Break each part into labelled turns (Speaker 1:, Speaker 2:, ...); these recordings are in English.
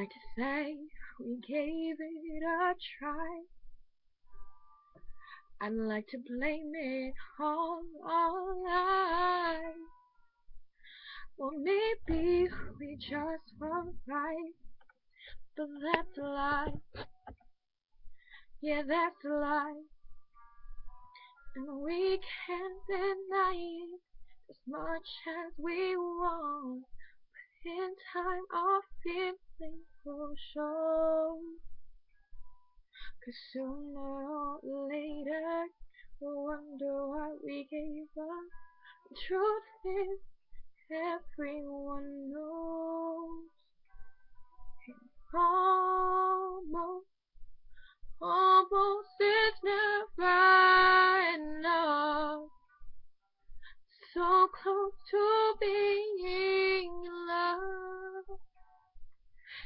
Speaker 1: like to say we gave it a try. I'd like to blame it all on lies. Well, maybe we just weren't right, but that's a lie. Yeah, that's a lie. And we can't deny it as much as we want. In time, our feelings will show. 'Cause sooner or later, we'll wonder why we gave up. The truth is, everyone knows. Almost, almost is never enough. So close to being in love.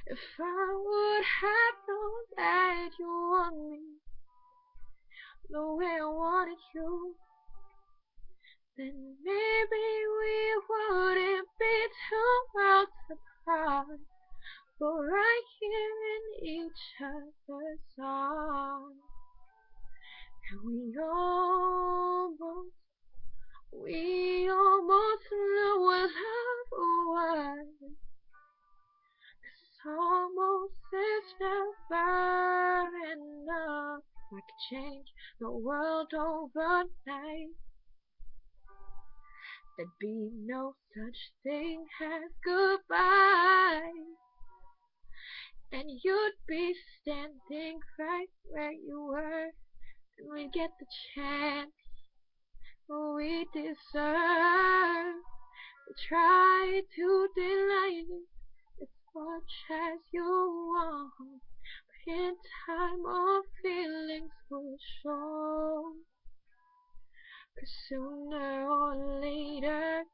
Speaker 1: If I would have known that you want me the way I wanted you, then maybe we wouldn't be 2 worlds apart, but right here in each other's arms. And we almost knew what love was. 'Cause almost is never enough. I could change the world overnight. There'd be no such thing as goodbye. And you'd be standing right where you were, and we'd get the chance we deserve. We try to deny it as much as you want, but in time our feelings will show. 'Cause sooner or later,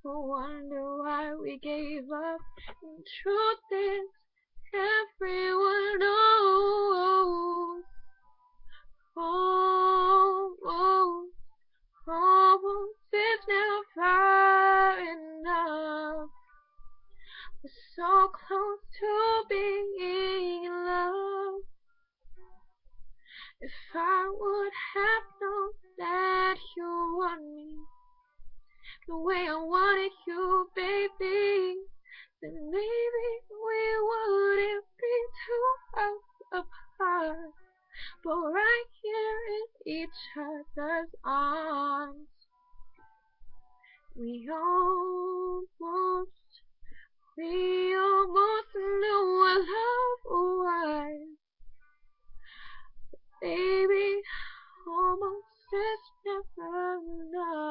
Speaker 1: we'll wonder why we gave up. And the truth is, everyone knows. Almost, almost is never enough. We're so close to being in love. If I would have known that you want me the way I wanted you, baby, then maybe we wouldn't be 2 us apart, but right here in each other's arms. We almost knew what love was. Baby, almost is never enough.